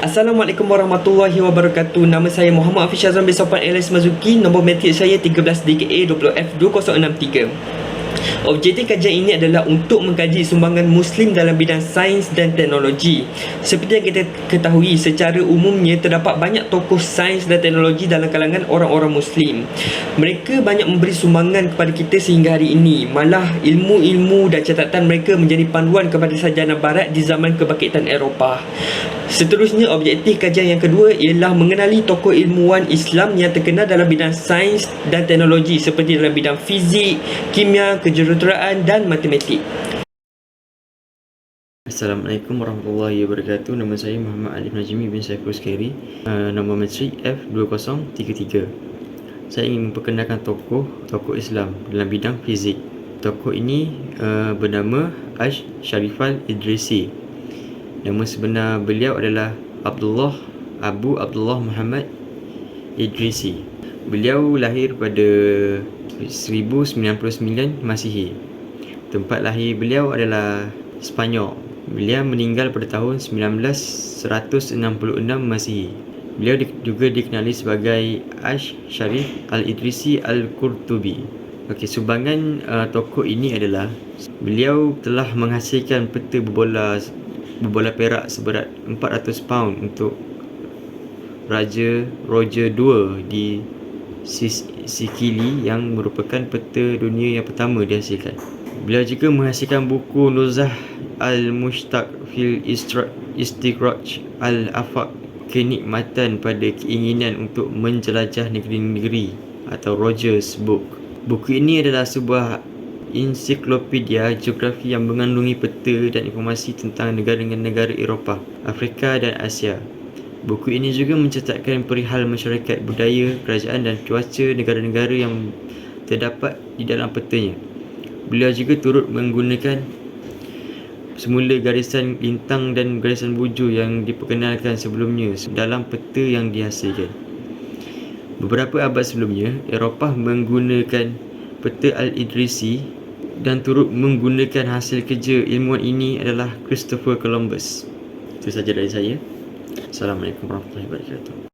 Assalamualaikum warahmatullahi wabarakatuh. Nama saya Muhammad Hafiz Syazwan bin Sopan Alias Mazuki. Nombor matrik saya 13 DKA 20F2063. Objektif kajian ini adalah untuk mengkaji sumbangan Muslim dalam bidang sains dan teknologi. Seperti yang kita ketahui, secara umumnya terdapat banyak tokoh sains dan teknologi dalam kalangan orang-orang Muslim. Mereka banyak memberi sumbangan kepada kita sehingga hari ini. Malah ilmu-ilmu dan catatan mereka menjadi panduan kepada sarjana barat di zaman kebangkitan Eropah. Seterusnya, objektif kajian yang kedua ialah mengenali tokoh ilmuwan Islam yang terkenal dalam bidang sains dan teknologi seperti dalam bidang fizik, kimia, kejuruteraan dan matematik. Assalamualaikum warahmatullahi wabarakatuh. Nama saya Muhammad Alif Najmi bin Saiful Skeri. Nombor matrik F2033. Saya ingin memperkenalkan tokoh Islam dalam bidang fizik. Tokoh ini bernama Ash Sharifal Idrisi. Nama sebenar beliau adalah Abu Abdullah Muhammad Idrisi. Beliau lahir pada 1099 Masihi. Tempat lahir beliau adalah Sepanyol. Beliau meninggal pada tahun 1966 Masihi. Beliau juga dikenali sebagai Ash Sharif Al-Idrisi Al-Qurtubi. Okey, sumbangan tokoh ini adalah beliau telah menghasilkan peta berbola perak seberat 400 pound untuk Raja Roger II di Sikili yang merupakan peta dunia yang pertama dihasilkan. Beliau juga menghasilkan buku Nuzah Al-Mushtaq fil Istikhraj Al-Afaq, kenikmatan pada keinginan untuk menjelajah negeri-negeri, atau Rogers Book. Buku ini adalah sebuah ensiklopedia geografi yang mengandungi peta dan informasi tentang negara-negara Eropah, Afrika dan Asia. Buku ini juga mencatatkan perihal masyarakat, budaya, kerajaan dan cuaca negara-negara yang terdapat di dalam petanya. Beliau juga turut menggunakan semula garisan lintang dan garisan bujur yang diperkenalkan sebelumnya dalam peta yang dihasilkan. Beberapa abad sebelumnya, Eropah menggunakan peta Al-Idrisi dan turut menggunakan hasil kerja ilmuwan ini adalah Christopher Columbus. Itu saja dari saya. Assalamualaikum warahmatullahi wabarakatuh.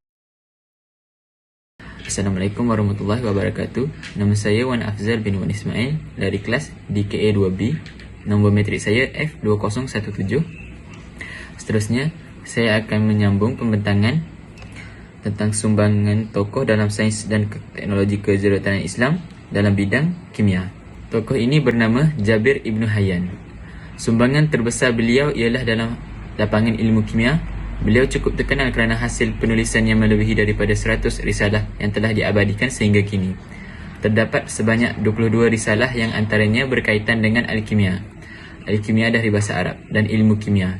Assalamualaikum warahmatullahi wabarakatuh. Nama saya Wan Afzal bin Wan Ismail dari kelas DKA 2B. Nombor matrik saya F2017. Seterusnya, saya akan menyambung pembentangan tentang sumbangan tokoh dalam sains dan teknologi kejuruteraan Islam dalam bidang kimia. Tokoh ini bernama Jabir Ibn Hayyan. Sumbangan terbesar beliau ialah dalam lapangan ilmu kimia. Beliau cukup terkenal kerana hasil penulisan yang melebihi daripada 100 risalah yang telah diabadikan sehingga kini. Terdapat sebanyak 22 risalah yang antaranya berkaitan dengan Al-Kimia dari bahasa Arab dan ilmu kimia.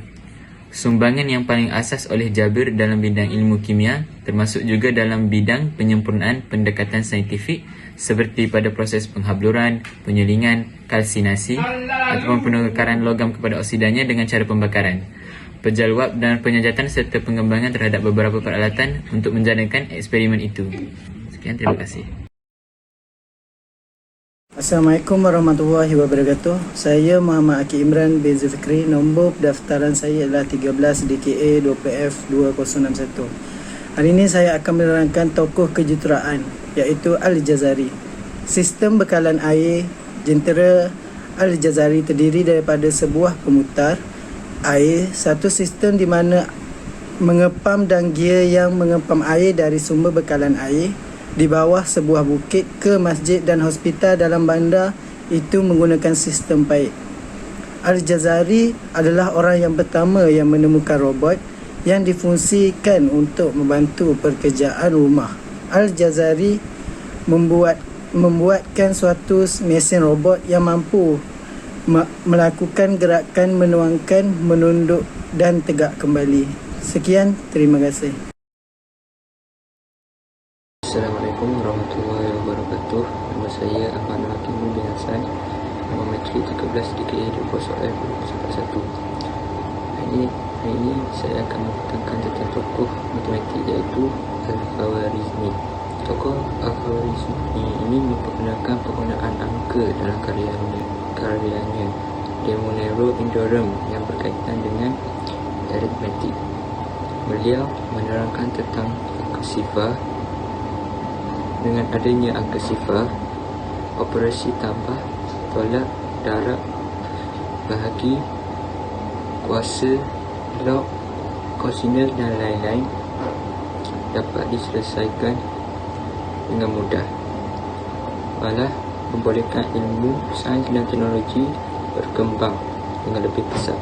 Sumbangan yang paling asas oleh Jabir dalam bidang ilmu kimia termasuk juga dalam bidang penyempurnaan pendekatan saintifik seperti pada proses penghabluran, penyelingan, kalsinasi ataupun penukaran logam kepada oksidanya dengan cara pembakaran, penjaluap dan penyajatan serta pengembangan terhadap beberapa peralatan untuk menjalankan eksperimen itu. Sekian, terima kasih. Assalamualaikum warahmatullahi wabarakatuh. Saya Muhammad Akib Imran bin Zulfikri. Nombor pendaftaran saya adalah 13 DKA 20F2061. Hari ini saya akan menerangkan tokoh kejuruteraan iaitu Al-Jazari. Sistem bekalan air jentera Al-Jazari terdiri daripada sebuah pemutar air, satu sistem di mana mengepam dan gear yang mengepam air dari sumber bekalan air di bawah sebuah bukit ke masjid dan hospital dalam bandar itu menggunakan sistem paip. Al-Jazari adalah orang yang pertama yang menemukan robot yang difungsikan untuk membantu pekerjaan rumah. Al-Jazari membuatkan suatu mesin robot yang mampu melakukan gerakan menuangkan, menunduk dan tegak kembali. Sekian, terima kasih. Assalamualaikum warahmatullahi wabarakatuh. Nama saya Ahmad Hakim bin Hasan. Nombor matrik 13 DKA 20F2041. Hari ini saya akan menerangkan tentang tokoh matematik iaitu Al-Khwarizmi. Tokoh Al-Khwarizmi ini memperkenalkan penggunaan angka dalam karyanya Demonero Indorum yang berkaitan dengan aritmetik. Beliau menerangkan tentang angka sifar. Dengan adanya angka sifar, operasi tambah, tolak, darab, bahagi, kuasa, log, kosinus dan lain-lain dapat diselesaikan dengan mudah. Malah membolehkan ilmu sains dan teknologi berkembang dengan lebih pesat.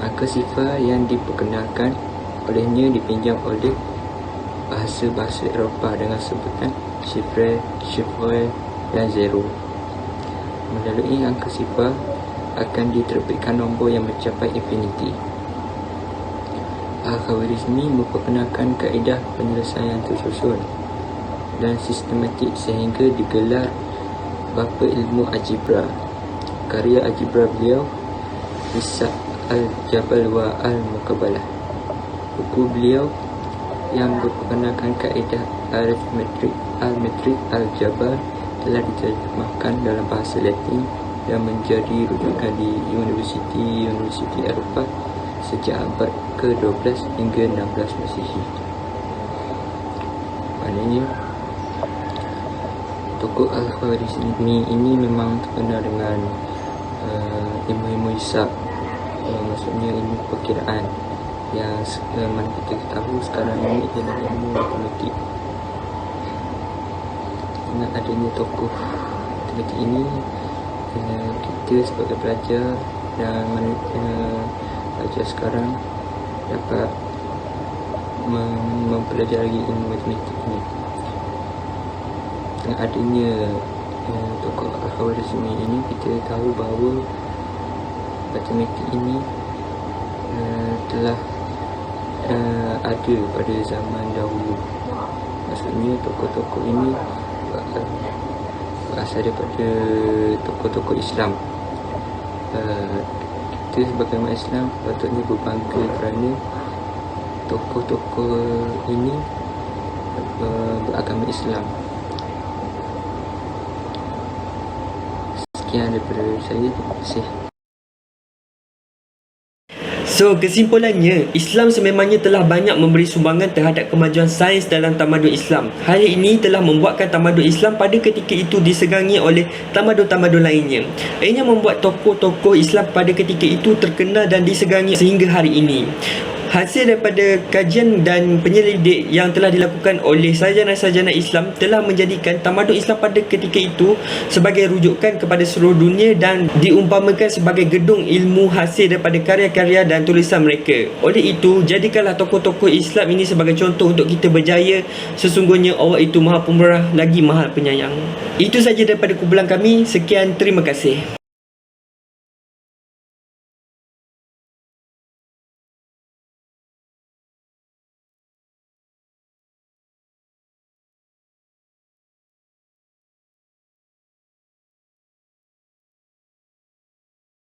Angka sifar yang diperkenalkan olehnya dipinjam oleh bahasa-bahasa Eropah dengan sebutan chiffre dan zero. Melalui angka sifar akan diterbitkan nombor yang mencapai infinity. Al-Khwarizmi memperkenalkan kaedah penyelesaian tersusun dan sistematik sehingga digelar bapa ilmu algebra. Karya algebra beliau Risat Al-Jabal wa Al-Muqabalah. Buku beliau yang berperkenalkan kaedah aritmetik Al-Jabal telah diterjemahkan dalam bahasa Latin dan menjadi rujukan di Universiti Eropah sejak abad ke-12 hingga 16 Masihi. Maknanya tokoh Al-Khwarizmi ini memang terkenal dengan ilmu-ilmu hisab, maksudnya ilmu perkiraan yang mana kita tahu sekarang ini adalah ilmu matematik. Dengan adanya tokoh matematik ini, kita sebagai pelajar dan pelajar sekarang dapat mempelajari ilmu matematik ini. Dengan adanya tokoh Al-Khwarizmi ini, kita tahu bahawa matematik ini telah ada pada zaman dahulu. Maksudnya tokoh-tokoh ini berasal daripada tokoh-tokoh Islam. Kita sebagai umat Islam patutnya berbangga kerana tokoh-tokoh ini beragama Islam. Sekian daripada saya. Terima kasih. So, kesimpulannya, Islam sememangnya telah banyak memberi sumbangan terhadap kemajuan sains dalam tamadun Islam. Hal ini telah membuatkan tamadun Islam pada ketika itu disegangi oleh tamadun-tamadun lainnya. Ianya membuat tokoh-tokoh Islam pada ketika itu terkenal dan disegangi sehingga hari ini. Hasil daripada kajian dan penyelidik yang telah dilakukan oleh sarjana-sarjana Islam telah menjadikan tamadun Islam pada ketika itu sebagai rujukan kepada seluruh dunia dan diumpamakan sebagai gedung ilmu hasil daripada karya-karya dan tulisan mereka. Oleh itu, jadikanlah tokoh-tokoh Islam ini sebagai contoh untuk kita berjaya. Sesungguhnya Allah itu Maha Pemurah lagi Maha Penyayang. Itu saja daripada kumpulan kami. Sekian, terima kasih.